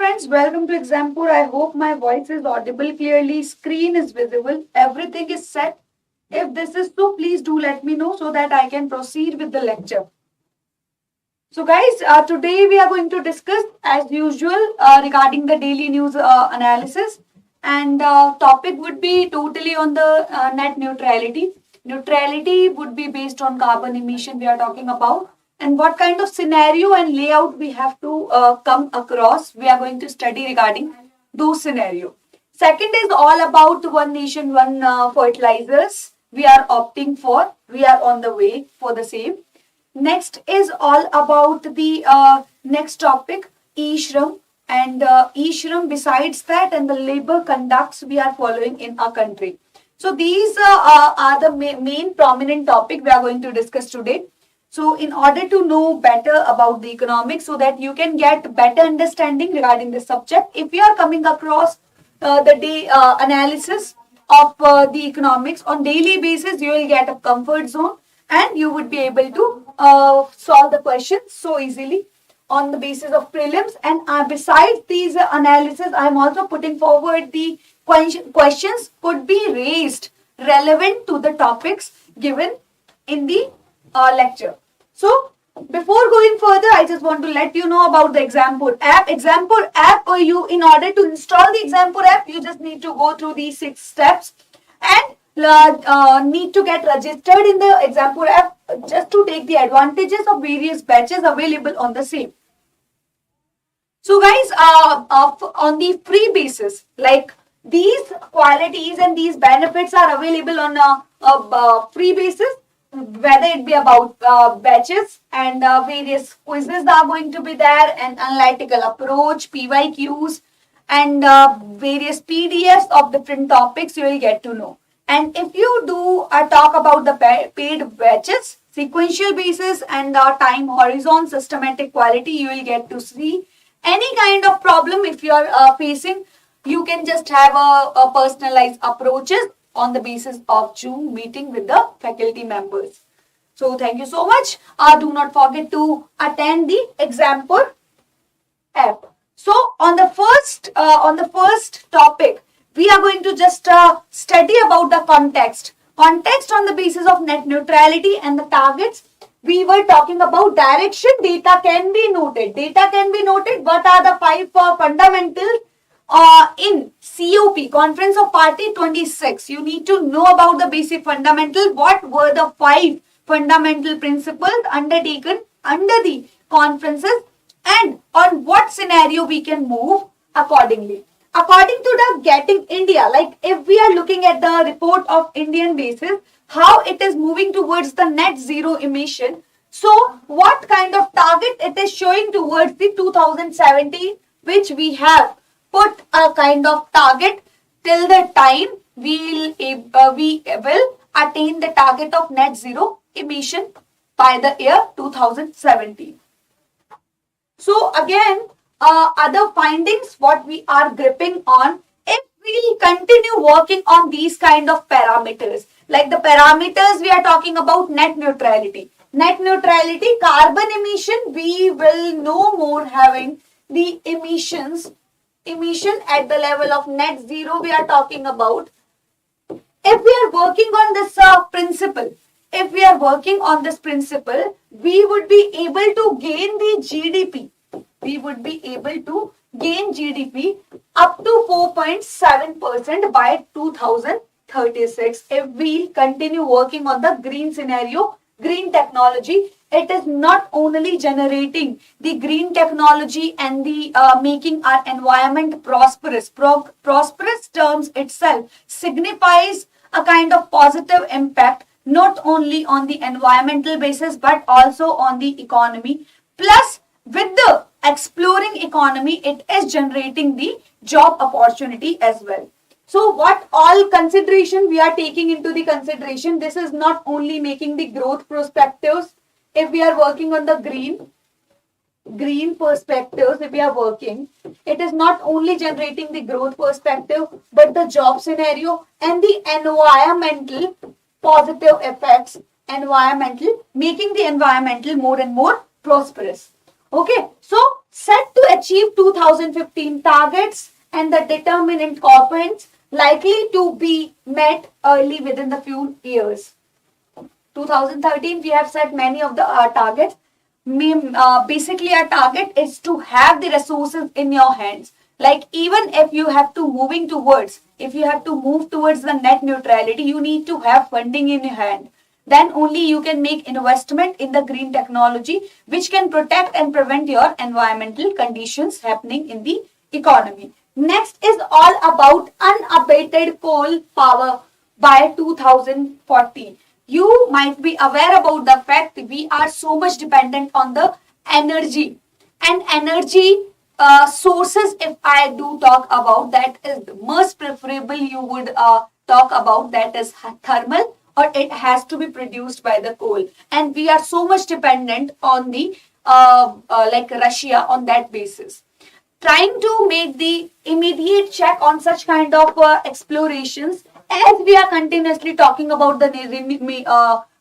friends, welcome to Exampur. I hope my voice is audible clearly, screen is visible, everything is set. If this is so, please do let me know so that I can proceed with the lecture. So guys, today we are going to discuss as usual regarding the daily news analysis, and topic would be totally on the net neutrality. Neutrality would be based on carbon emission we are talking about, and what kind of scenario and layout we have to come across. We are going to study regarding those scenario. Second is all about one nation, one fertilizers we are opting for. We are on the way for the same. Next is all about the next topic, e-shram, and e-shram besides that and the labor conducts we are following in our country. So these are the main prominent topic we are going to discuss today. So in order to know better about the economics so that you can get better understanding regarding this subject, if you are coming across the day analysis of the economics on daily basis, you will get a comfort zone and you would be able to solve the questions so easily on the basis of prelims. And besides these analysis, I am also putting forward the questions could be raised relevant to the topics given in the lecture. So before going further, I just want to let you know about the Exampur app. Exampur app, you in order to install the Exampur app, you just need to go through these 6 steps and need to get registered in the Exampur app just to take the advantages of various batches available on the same. So guys, on the free basis, like these qualities and these benefits are available on a free basis, whether it be about batches and various quizzes that are going to be there, and analytical approach, PYQs, and various PDFs of different topics you will get to know. And if you do talk about the paid batches, sequential basis and time horizon, systematic quality, you will get to see any kind of problem if you are facing. You can just have a personalized approaches on the basis of Zoom meeting with the faculty members. So thank you so much. Do not forget to attend the Exampur app. So on the first topic, we are going to just study about the context. Context on the basis of net neutrality and the targets. We were talking about direction. Data can be noted. Data can be noted. What are the 5 fundamentals in COP, Conference of Party 26? You need to know about the basic fundamental. What were the 5 fundamental principles undertaken under the conferences, and on what scenario we can move accordingly. According to the Getting India, like if we are looking at the report of Indian basis, how it is moving towards the net zero emission. So what kind of target it is showing towards the 2017, which we have put a kind of target till the time we will attain the target of net zero emission by the year 2017. So again, other findings what we are gripping on, if we continue working on these kind of parameters, like the parameters we are talking about net neutrality. Net neutrality, carbon emission, we will no more having the emission at the level of net zero we are talking about. If we are working on this principle, we would be able to gain the GDP. We would be able to gain GDP up to 4.7% by 2036 if we continue working on the green scenario, green technology. It is not only generating the green technology and the making our environment prosperous. Prosperous terms itself signifies a kind of positive impact not only on the environmental basis but also on the economy. Plus, with the exploring economy, it is generating the job opportunity as well. So what all consideration we are taking into the consideration, this is not only making the growth perspectives. If we are working on the green perspectives, if we are working, it is not only generating the growth perspective, but the job scenario and the environmental positive effects, making the environmental more and more prosperous. Okay, so Set to achieve 2015 targets and the determinant components likely to be met early within the few years. 2013 we have set many of the targets. Basically our target is to have the resources in your hands. Like even if you have to move towards the net neutrality, you need to have funding in your hand. Then only you can make investment in the green technology, which can protect and prevent your environmental conditions happening in the economy. Next is all about unabated coal power by 2040. You might be aware about the fact we are so much dependent on the energy and energy sources. If I do talk about, that is the most preferable you would talk about, that is thermal, or it has to be produced by the coal, and we are so much dependent on the like Russia on that basis. Trying to make the immediate check on such kind of explorations, as we are continuously talking about the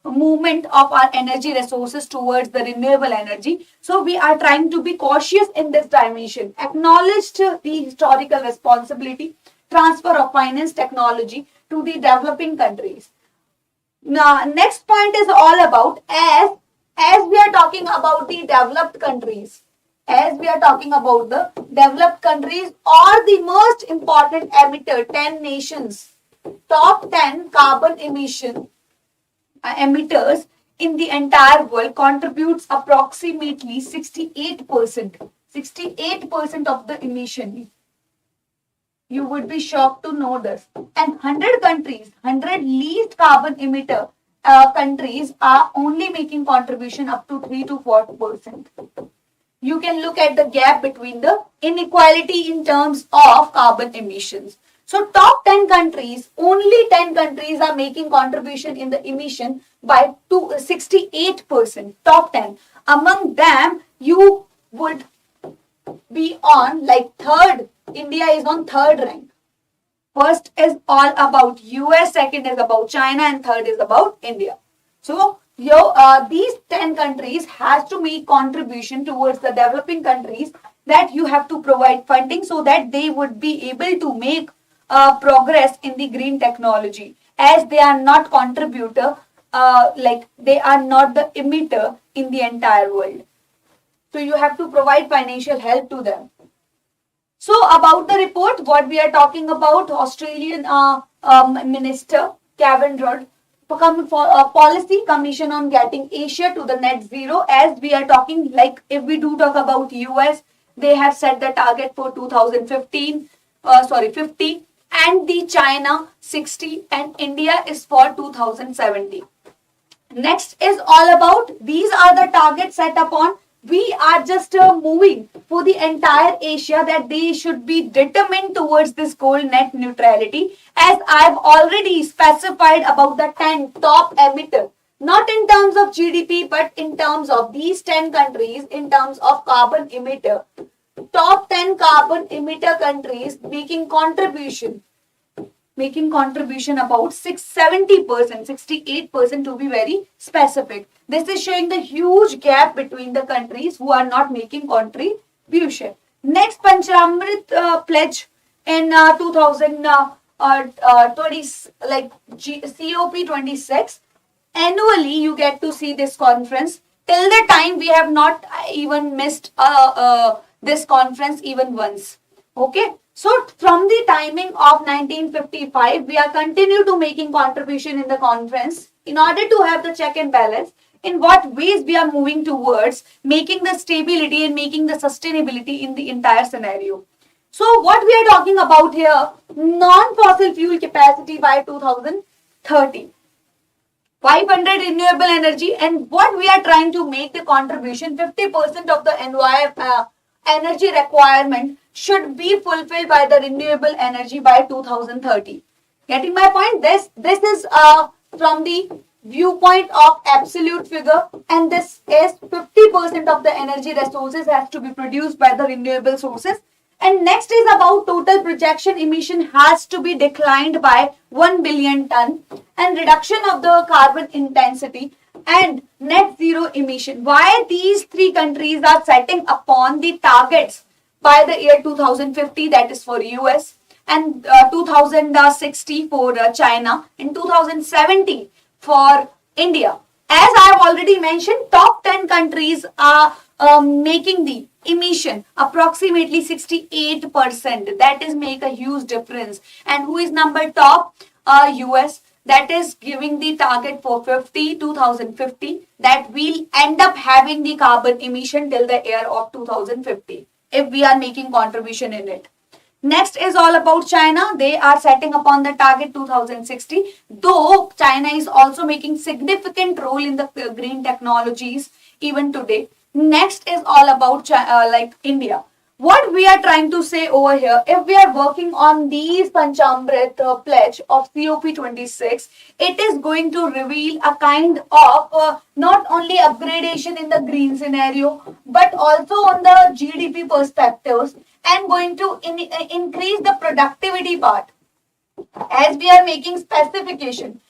movement of our energy resources towards the renewable energy. So we are trying to be cautious in this dimension. Acknowledged the historical responsibility, transfer of finance technology to the developing countries. Now, next point is all about, as we are talking about the developed countries, or the most important emitter, 10 nations, top 10 carbon emitters in the entire world contributes approximately 68% of the emission. You would be shocked to know this. And 100 least carbon emitter countries are only making contribution up to 3 to 4%. You can look at the gap between the inequality in terms of carbon emissions. So top 10 countries, only 10 countries are making contribution in the emission by 68%. Top 10. Among them, you would be on like third. India is on third rank. First is all about US, second is about China, and third is about India. So these 10 countries has to make contribution towards the developing countries, that you have to provide funding so that they would be able to make progress in the green technology, as they are not contributor, like they are not the emitter in the entire world. So you have to provide financial help to them. So about the report, what we are talking about, Australian Minister Kevin Rudd, policy commission on getting Asia to the net zero. As we are talking, like if we do talk about US, they have set the target for 50, and the China 60, and India is for 2070. Next is all about, these are the targets set upon. We are just moving for the entire Asia, that they should be determined towards this goal, net neutrality, as I've already specified about the 10 top emitter, not in terms of GDP, but in terms of these 10 countries, in terms of carbon emitter. Top 10 carbon emitter countries making contribution about 70%, 68% to be very specific. This is showing the huge gap between the countries who are not making contribution. Next, Panchamrit pledge in 2020, like COP26. Annually, you get to see this conference. Till the time, we have not even missed this conference even once. Okay. So from the timing of 1955, we are continue to making contribution in the conference in order to have the check and balance. In what ways we are moving towards making the stability and making the sustainability in the entire scenario. So what we are talking about here, non-fossil fuel capacity by 2030. 500 renewable energy, and what we are trying to make the contribution, 50% of the energy requirement should be fulfilled by the renewable energy by 2030. Getting my point? This is from the viewpoint of absolute figure, and this is 50% of the energy resources has to be produced by the renewable sources. And next is about total projection emission has to be declined by 1 billion ton, and reduction of the carbon intensity and net zero emission. Why these three countries are setting upon the targets by the year 2050, that is for US, and 2060 for China, and 2070 for India. As I have already mentioned, top 10 countries are making the emission approximately 68%. That is make a huge difference. And who is number top? US. That is giving the target for 2050, that we'll end up having the carbon emission till the year of 2050 if we are making contribution in it. Next is all about China. They are setting upon the target 2060. Though China is also making significant role in the green technologies even today. Next is all about like India. What we are trying to say over here, if we are working on these Panchamrit pledge of COP26, it is going to reveal a kind of not only upgradation in the green scenario, but also on the GDP perspectives, and going to increase the productivity part. As we are making specification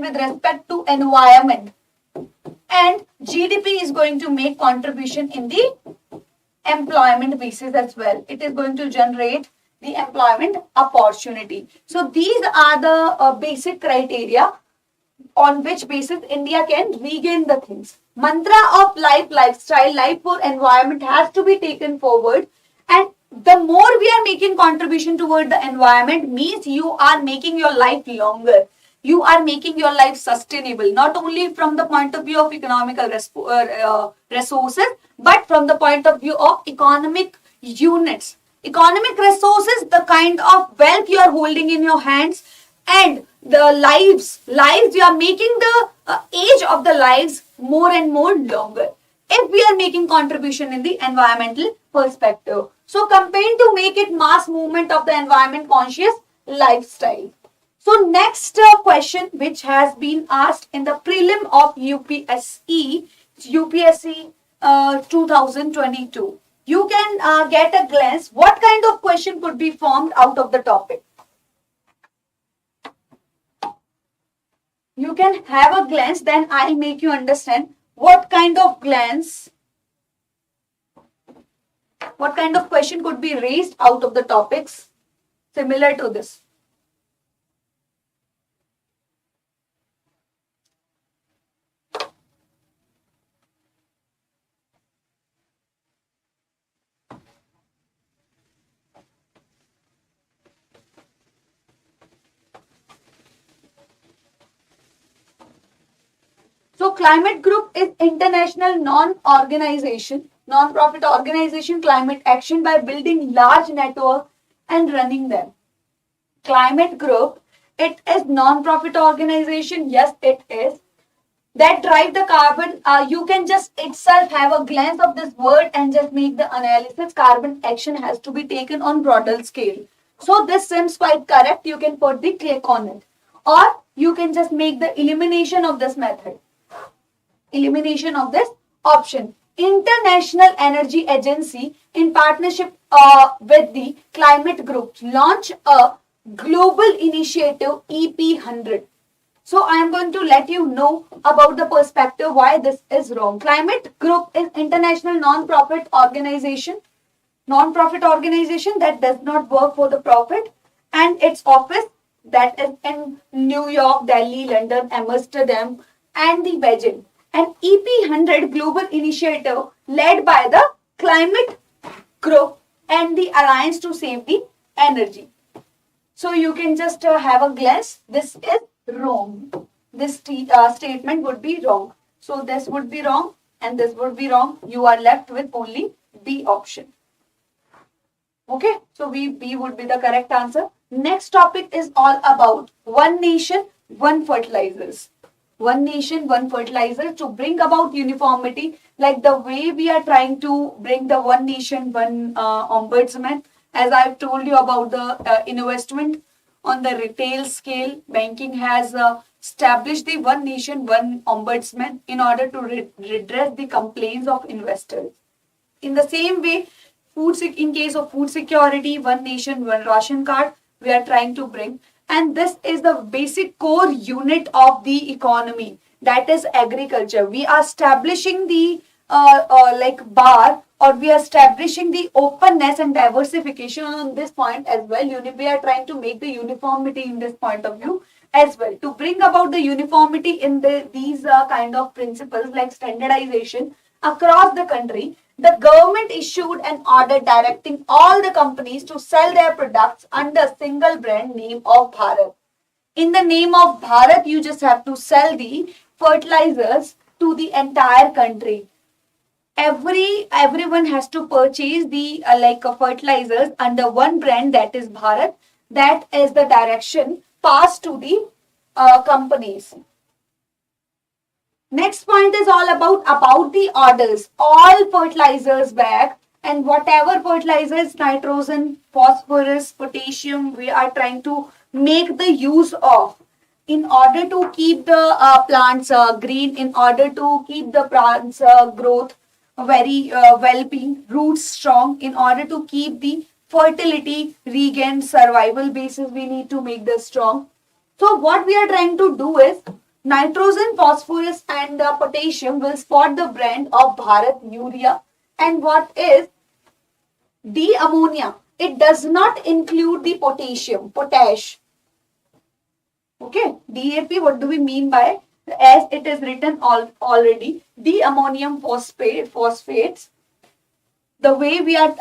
with respect to environment, and GDP is going to make contribution in the employment basis as well. It is going to generate the employment opportunity. So these are the basic criteria on which basis India can regain the things. Mantra of lifestyle, life for environment has to be taken forward, and the more we are making contribution toward the environment means you are making your life longer. You are making your life sustainable, not only from the point of view of economical resources, but from the point of view of economic units. Economic resources, the kind of wealth you are holding in your hands, and the lives you are making the age of the lives more and more longer if we are making contribution in the environmental perspective. So campaign to make it mass movement of the environment conscious lifestyle. So next question which has been asked in the prelim of UPSC 2022. You can get a glance what kind of question could be formed out of the topic. You can have a glance, then I'll make you understand what kind of question could be raised out of the topics similar to this. So climate group is international non-profit organization climate action by building large network and running them. Climate group, it is non-profit organization, yes it is, that drive the carbon. You can just itself have a glance of this word and just make the analysis. Carbon action has to be taken on broader scale. So this seems quite correct. You can put the click on it, or you can just make the elimination of this method. Elimination of this option. International Energy Agency in partnership with the climate group launch a global initiative EP100. So I am going to let you know about the perspective why this is wrong. Climate group is international non-profit organization that does not work for the profit, and its office that is in New York, Delhi, London, Amsterdam and the Beijing. An EP100 global initiative led by the climate group and the Alliance to Save the Energy. So you can just have a glance. This is wrong. This statement would be wrong. So this would be wrong and this would be wrong. You are left with only B option. Okay, so B would be the correct answer. Next topic is all about one nation, one fertilizers. One nation, one fertilizer to bring about uniformity, like the way we are trying to bring the one nation, one ombudsman. As I've told you about the investment on the retail scale, banking has established the one nation, one ombudsman in order to redress the complaints of investors. In the same way, in case of food security, one nation, one ration card, we are trying to bring. and this is the basic core unit of the economy, that is agriculture. We are establishing the bar, or we are establishing the openness and diversification on this point as well. We are trying to make the uniformity in this point of view as well, to bring about the uniformity in these kind of principles like standardization across the country. The government issued an order directing all the companies to sell their products under single brand name of Bharat. In the name of Bharat, you just have to sell the fertilizers to the entire country. Everyone has to purchase the fertilizers under one brand, that is Bharat. That is the direction passed to the companies. Next point is all about the orders. All fertilizers back, and whatever fertilizers, nitrogen, phosphorus, potassium, we are trying to make the use of in order to keep the plants green, in order to keep the plants growth very well-being, roots strong, in order to keep the fertility regained, survival basis, we need to make this strong. So what we are trying to do is nitrogen, phosphorus and potassium will spot the brand of Bharat urea. And what is de-ammonia? It does not include the potash. Okay, DAP, what do we mean by? As it is written already, de-ammonium phosphates, the way we are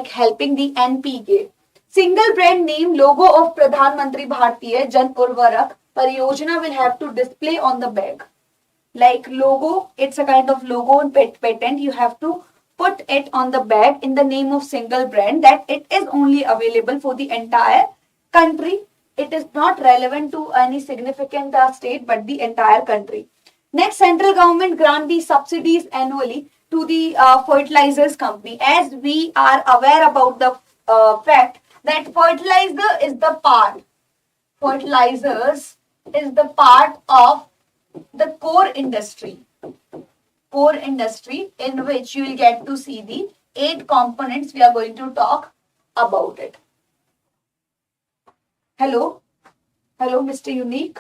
helping the NPK. Single brand name logo of Pradhan Mantri Bharatiya Jan Urvarak Pariyojana will have to display on the bag. Like logo, it's a kind of logo and patent. You have to put it on the bag in the name of single brand, that it is only available for the entire country. It is not relevant to any significant state, but the entire country. Next, central government grant the subsidies annually to the fertilizers company. As we are aware about the fact that fertilizers is the part of the core industry in which you will get to see the 8 components. We are going to talk about it. Hello, Mr. Unique.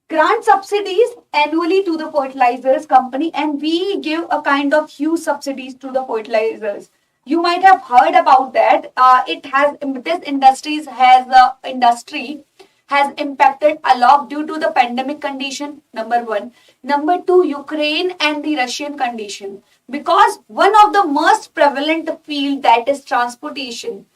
Grant subsidies annually to the fertilizers company, and we give a kind of huge subsidies to the fertilizers. You might have heard about that. This industry has impacted a lot due to the pandemic condition, number 1. Number 2, Ukraine and the Russian condition. Because one of the most prevalent field, that is transportation,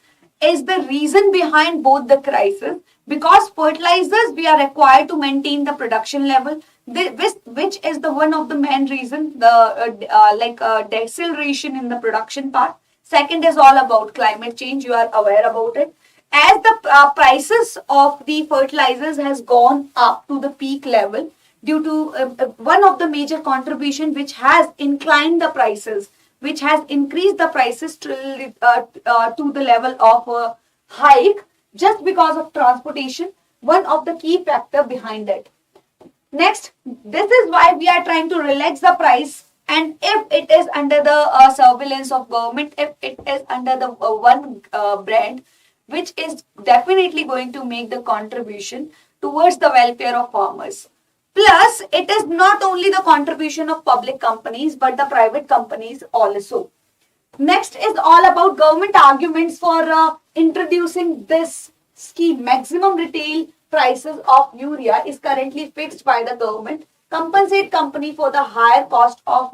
is the reason behind both the crisis. Because fertilizers, we are required to maintain the production level, which is the one of the main reason, the deceleration in the production part. Second is all about climate change. You are aware about it. As the prices of the fertilizers has gone up to the peak level due to one of the major contribution which has inclined the prices, which has increased the prices to the level of hike, just because of transportation, one of the key factor behind it. Next, this is why we are trying to relax the price, and if it is under the surveillance of government, if it is under the one brand, which is definitely going to make the contribution towards the welfare of farmers. Plus, it is not only the contribution of public companies, but the private companies also. Next is all about government arguments for introducing this scheme. Maximum retail prices of urea is currently fixed by the government. Compensate company for the higher cost of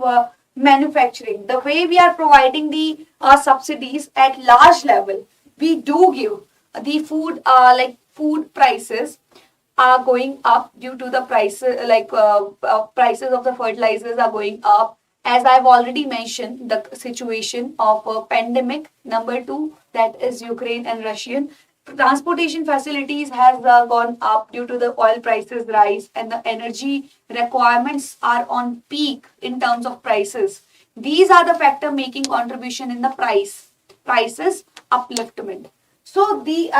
manufacturing. The way we are providing the subsidies at large level, we do give the food prices are going up due to the prices prices of the fertilizers are going up. As I've already mentioned, the situation of a pandemic. Number 2, that is Ukraine and Russian. Transportation facilities has gone up due to the oil prices rise, and the energy requirements are on peak in terms of prices. These are the factor making contribution in the prices upliftment. So the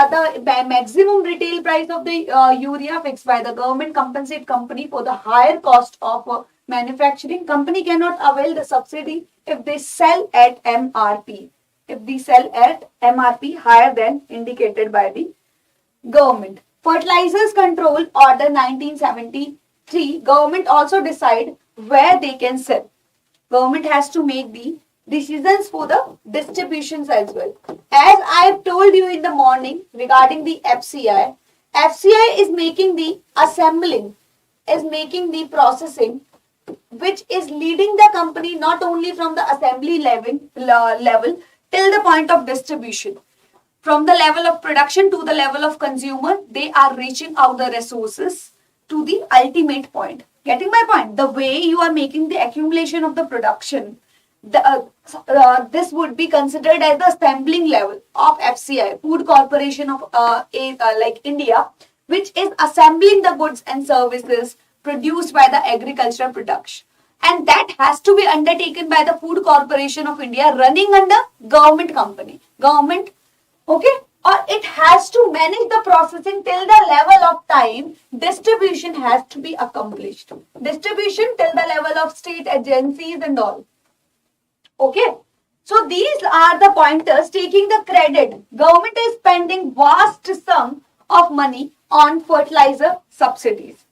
maximum retail price of the urea fixed by the government compensate company for the higher cost of manufacturing. Company cannot avail the subsidy if they sell at MRP. If they sell at MRP higher than indicated by the government. Fertilizers Control Order 1973, government also decide where they can sell. Government has to make the decisions for the distributions as well. As I have told you in the morning regarding the FCI, FCI is making the assembling, is making the processing, which is leading the company not only from the assembly level till the point of distribution. From the level of production to the level of consumer, they are reaching out the resources to the ultimate point. Getting my point? The way you are making the accumulation of the production, this would be considered as the assembling level of FCI, Food Corporation of like India, which is assembling the goods and services produced by the agricultural production. And that has to be undertaken by the Food Corporation of India running under government company. Government, okay? Or it has to manage the processing till the level of time distribution has to be accomplished. Distribution till the level of state agencies and all. Okay. So these are the pointers taking the credit. Government is spending vast sum of money on fertilizer subsidies.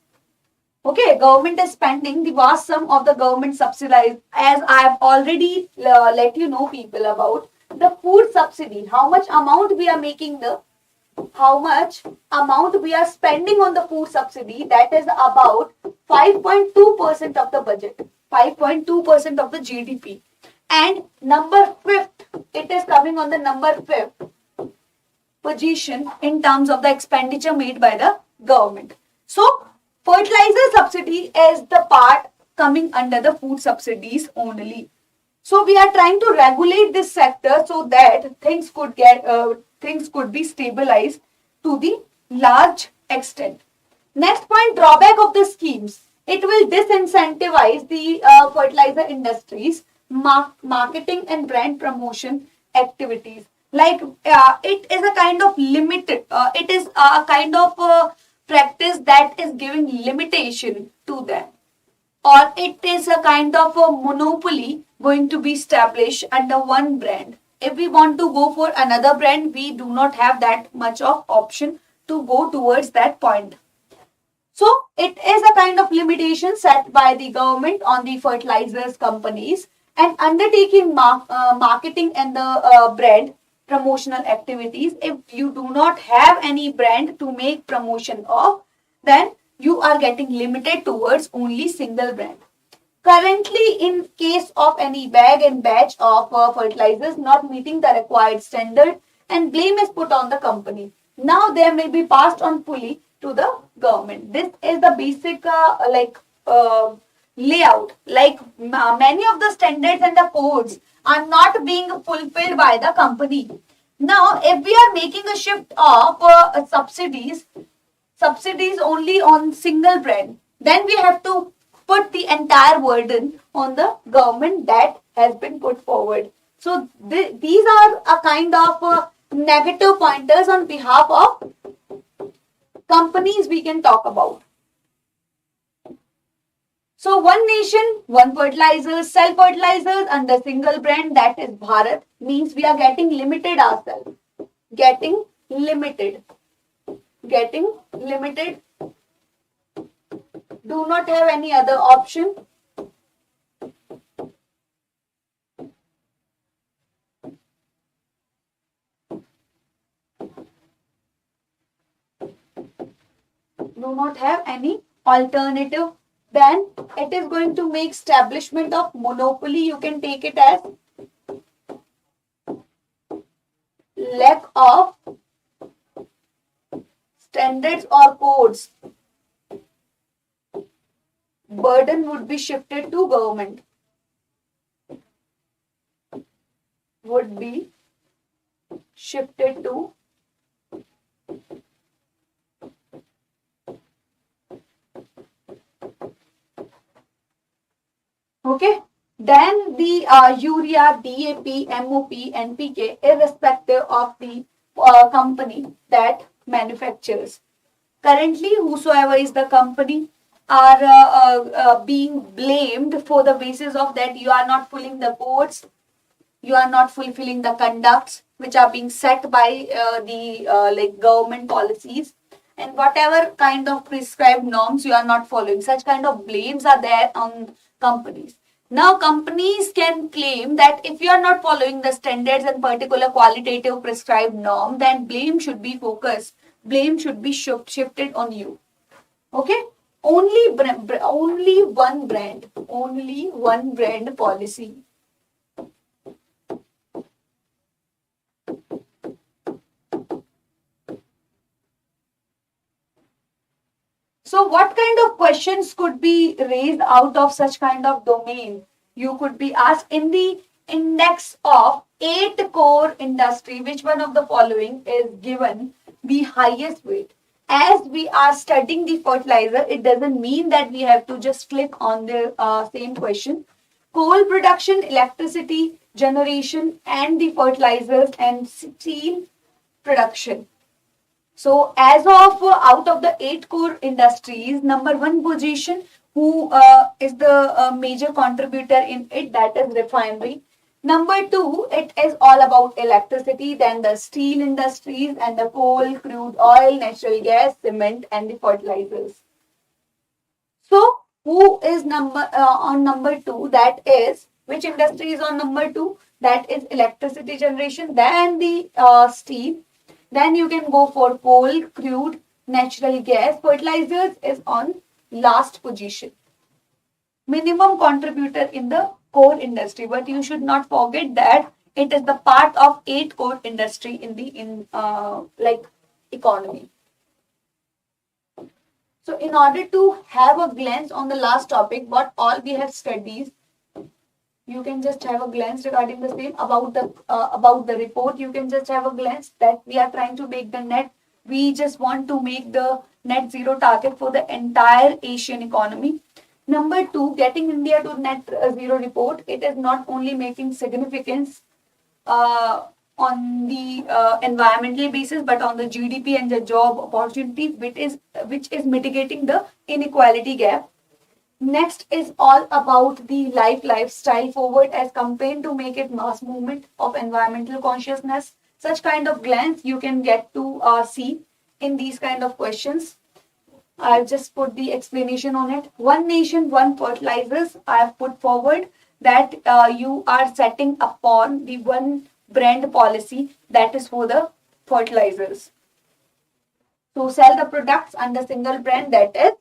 Okay, government is spending the vast sum of the government subsidized, as I have already let you know people about the food subsidy. How much amount we are making how much amount we are spending on the food subsidy, that is about 5.2% of the budget, 5.2% of the GDP. And number 5th, it is coming on the number 5th position in terms of the expenditure made by the government. So, fertilizer subsidy is the part coming under the food subsidies only. So we are trying to regulate this sector so that things could be stabilized to the large extent. Next point, drawback of the schemes. It will disincentivize the fertilizer industries, marketing and brand promotion activities. Like it is a kind of limited. It is a kind of practice that is giving limitation to them, or it is a kind of a monopoly going to be established under one brand. If we want to go for another brand, we do not have that much of option to go towards that point. So it is a kind of limitation set by the government on the fertilizers companies, and undertaking marketing and the brand promotional activities. If you do not have any brand to make promotion of, then you are getting limited towards only single brand. Currently, in case of any bag and batch of fertilizers not meeting the required standard, and blame is put on the company. Now they may be passed on fully to the government. This is the basic layout. Like many of the standards and the codes are not being fulfilled by the company. Now, if we are making a shift of subsidies only on single brand, then we have to put the entire burden on the government that has been put forward. So these are a kind of negative pointers on behalf of companies we can talk about. So one nation, one fertilizer, sell fertilizers under single brand, that is Bharat, means we are getting limited ourselves. Getting limited. Do not have any other option. Do not have any alternative. Then it is going to make establishment of monopoly. You can take it as lack of standards or codes. Burden would be shifted to government. Would be shifted to okay. Then the urea, DAP, MOP, NPK, irrespective of the company that manufactures. Currently, whosoever is the company are being blamed for the basis of that you are not following the codes, you are not fulfilling the conducts which are being set by the government policies, and whatever kind of prescribed norms you are not following. Such kind of blames are there on companies. Now companies can claim that if you are not following the standards and particular qualitative prescribed norm, then blame should be focused. Blame should be shifted on you. Okay? Only one brand policy. So what kind of questions could be raised out of such kind of domain? You could be asked in the index of 8 core industry, which one of the following is given the highest weight? As we are studying the fertilizer, it doesn't mean that we have to just click on the same question. Coal production, electricity generation, and the fertilizers and steel production. So as of out of the 8 core industries, number 1 position, who is the major contributor in it, that is refinery. Number 2, it is all about electricity, then the steel industries and the coal, crude oil, natural gas, cement and the fertilizers. So who is on number 2? That is, which industry is on number 2? That is electricity generation, then the steel. Then you can go for coal, crude, natural gas. Fertilizers is on last position. Minimum contributor in the core industry. But you should not forget that it is the part of 8 core industry in the economy. So in order to have a glance on the last topic, what all we have studied, you can just have a glance regarding the same about the report. You can just have a glance that we are trying to make the net. We just want to make the net zero target for the entire Asian economy. Number 2, getting India to net zero report. It is not only making significance on the environmental basis, but on the GDP and the job opportunity, which is mitigating the inequality gap. Next is all about the lifestyle forward as campaign to make it mass movement of environmental consciousness. Such kind of glance you can get to see in these kind of questions. I've just put the explanation on it. One nation, one fertilizers. I have put forward that you are setting upon the one brand policy that is for the fertilizers. So sell the products under single brand, that is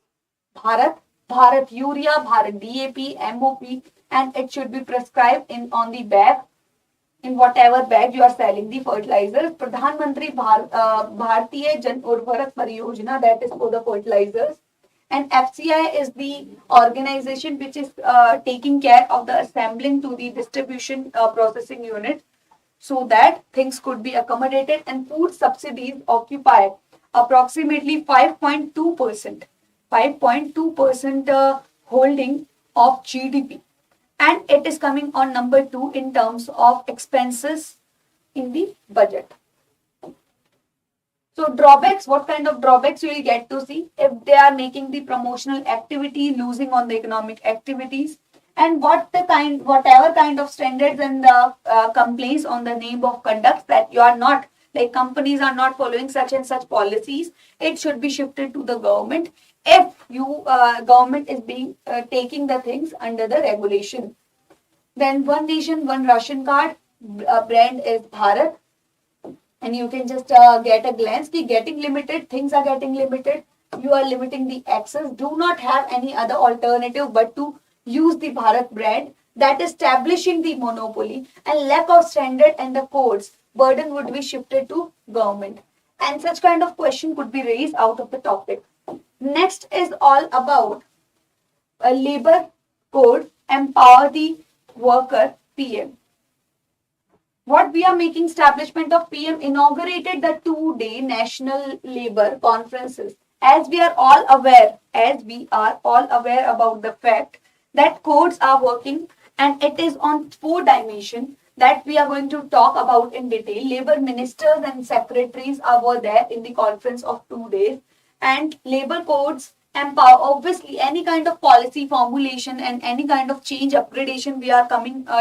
Bharat Urea, Bharat DAP, MOP, and it should be prescribed on the bag, in whatever bag you are selling the fertilizers. Pradhan Mantri Bharatiya Jan Urvarak Pariyojana, that is for the fertilizers. And FCI is the organization which is taking care of the assembling to the distribution processing unit, so that things could be accommodated. And food subsidies occupy approximately 5.2%. 5.2% holding of GDP, and it is coming on number 2 in terms of expenses in the budget. So drawbacks, what kind of drawbacks you will get to see if they are making the promotional activity, losing on the economic activities, and whatever kind of standards and complaints on the name of conducts that you are not, like companies are not following such and such policies, it should be shifted to the government. If government is taking the things under the regulation. Then one nation, one ration card, brand is Bharat, and you can just get a glance. Getting limited, things are getting limited. You are limiting the access. Do not have any other alternative but to use the Bharat brand. That establishing the monopoly and lack of standard and the codes. Burden would be shifted to government, and such kind of question could be raised out of the topic. Next is all about a labor code, empower the worker, PM. What we are making establishment of PM, inaugurated the 2-day national labor conferences. As we are all aware about the fact that codes are working, and it is on 4 dimensions that we are going to talk about in detail. Labor ministers and secretaries were there in the conference of 2 days. And labor codes empower, obviously any kind of policy formulation and any kind of change upgradation we are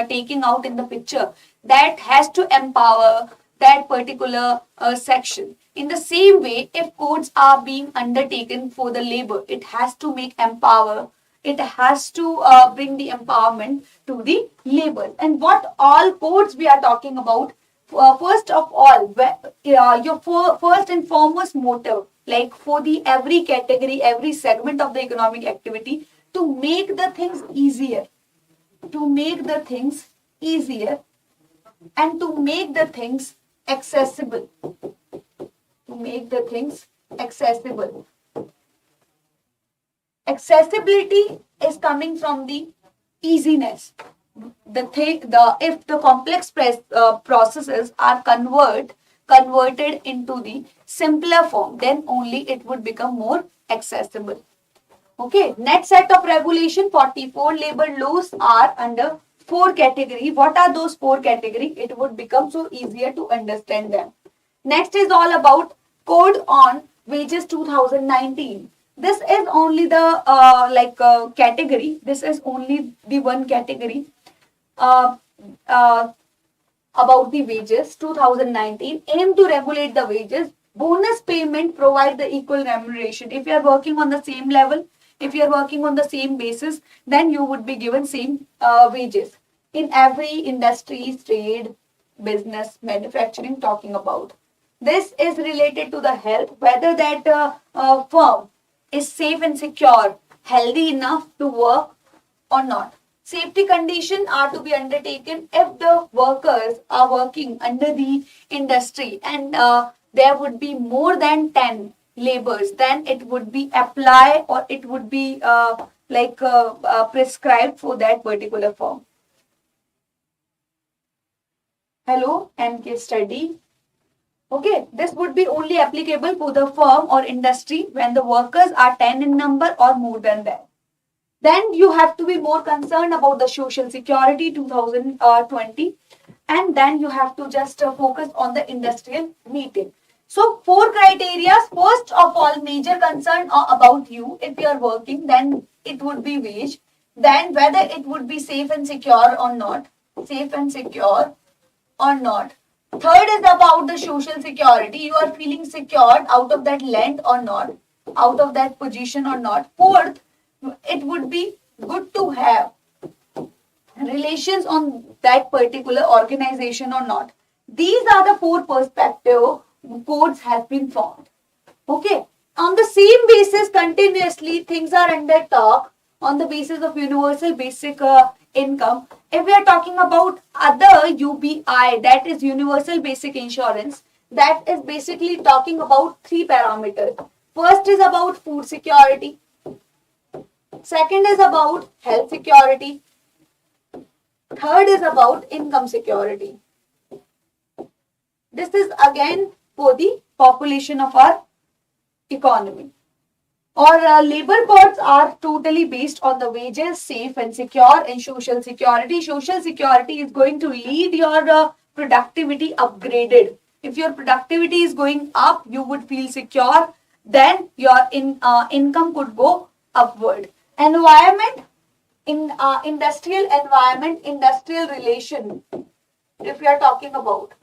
taking out in the picture, that has to empower that particular section. In the same way, if codes are being undertaken for the labor, it has to it has to bring the empowerment to the labor. And what all codes we are talking about? First of all, your first and foremost motive, like for the every category, every segment of the economic activity, to make the things easier, to make the things easier, and to make the things accessible, to make the things accessible. Accessibility is coming from the easiness. If the complex processes are converted into the simpler form, then only it would become more accessible. Okay, next set of regulation, 44 labor laws are under 4 category. What are those 4 category? It would become so easier to understand them. Next is all about Code on Wages 2019. This is only the category. This is only the one category uh, uh, about the wages 2019. Aim to regulate the wages. Bonus payment provide the equal remuneration. If you are working on the same level, if you are working on the same basis, then you would be given same wages in every industry, trade, business, manufacturing talking about. This is related to the health, whether that firm is safe and secure, healthy enough to work or not. Safety conditions are to be undertaken if the workers are working under the industry and there would be more than 10 labors, then it would be applied or it would be prescribed for that particular firm. Hello, MK study. Okay, this would be only applicable for the firm or industry when the workers are 10 in number or more than that. Then you have to be more concerned about the social security 2020, and then you have to just focus on the industrial meeting. So 4 criteria. First of all, major concern about you. If you are working, then it would be wage. Then whether it would be safe and secure or not. Safe and secure or not. Third is about the social security. You are feeling secured out of that land or not, out of that position or not. Fourth, it would be good to have relations on that particular organization or not. These are the 4 perspective codes have been formed. Okay. On the same basis, continuously things are under talk on the basis of universal basic income. If we are talking about other UBI, that is universal basic insurance, that is basically talking about 3 parameters. First is about food security. Second is about health security. Third is about income security. This is again for the population of our economy. Our labor codes are totally based on the wages, safe and secure, and social security. Social security is going to lead your productivity upgraded. If your productivity is going up, you would feel secure. Then your income could go upward. Environment, industrial environment, industrial relation. If you are talking about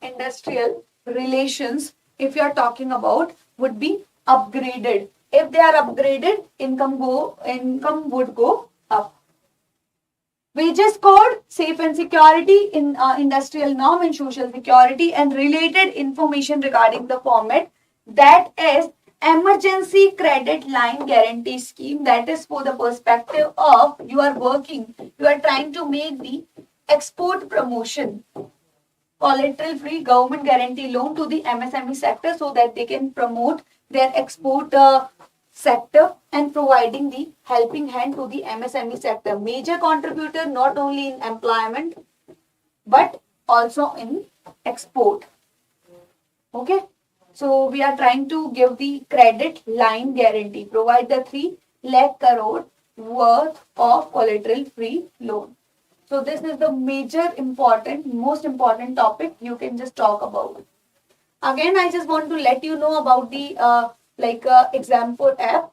industrial relations, if you are talking about, would be upgraded. If they are upgraded, income would go up. Wages code, safe and security, in industrial norm and social security, and related information regarding the format, that is emergency credit line guarantee scheme. That is for the perspective of you are working, you are trying to make the export promotion, collateral free government guarantee loan to the MSME sector so that they can promote their export sector and providing the helping hand to the MSME sector. Major contributor not only in employment but also in export. Okay. So we are trying to give the credit line guarantee, provide the 3 lakh crore worth of collateral free loan. So this is the major important, most important topic you can just talk about. Again, I just want to let you know about the Exampur app.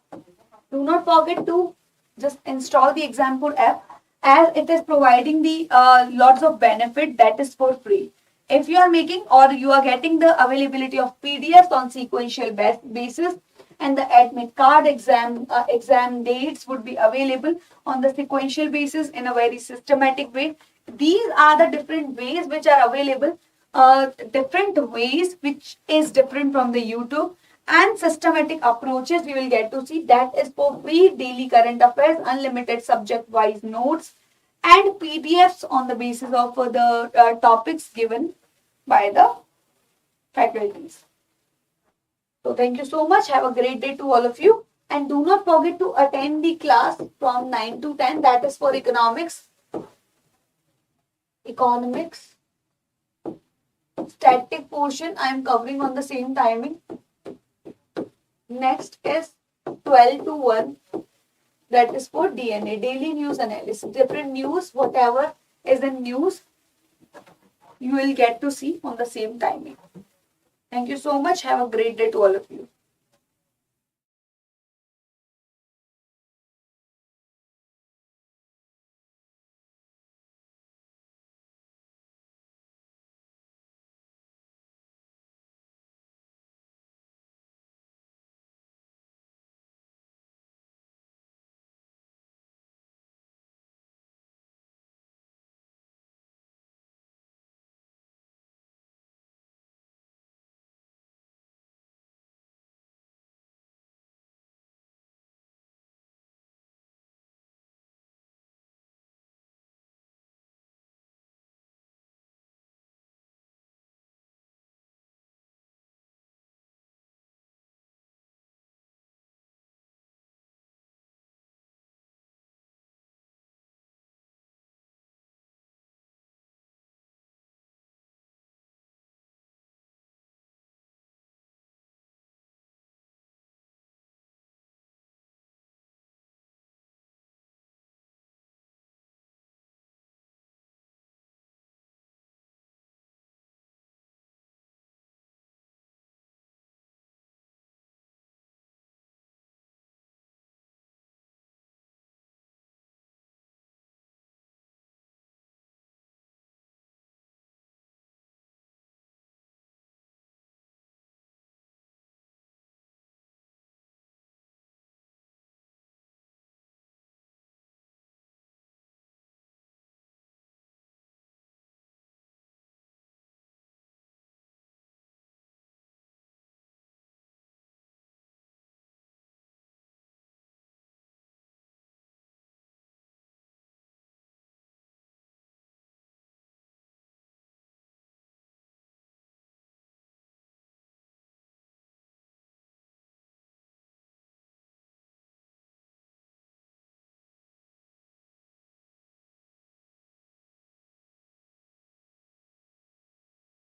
Do not forget to just install the Exampur app as it is providing the lots of benefit that is for free. If you are making or you are getting the availability of PDFs on sequential basis, and the admit card exam dates would be available on the sequential basis in a very systematic way. These are the different ways which are available, different ways which is different from the YouTube, and systematic approaches we will get to see. That is for free daily current affairs, unlimited subject wise notes, and PDFs on the basis of the topics given by the faculties. So thank you so much. Have a great day to all of you. And do not forget to attend the class from 9 to 10. That is for economics. Static portion I am covering on the same timing. Next is 12 to 1. That is for DNA, daily news analysis. Different news, whatever is in news, you will get to see on the same timing. Thank you so much. Have a great day to all of you.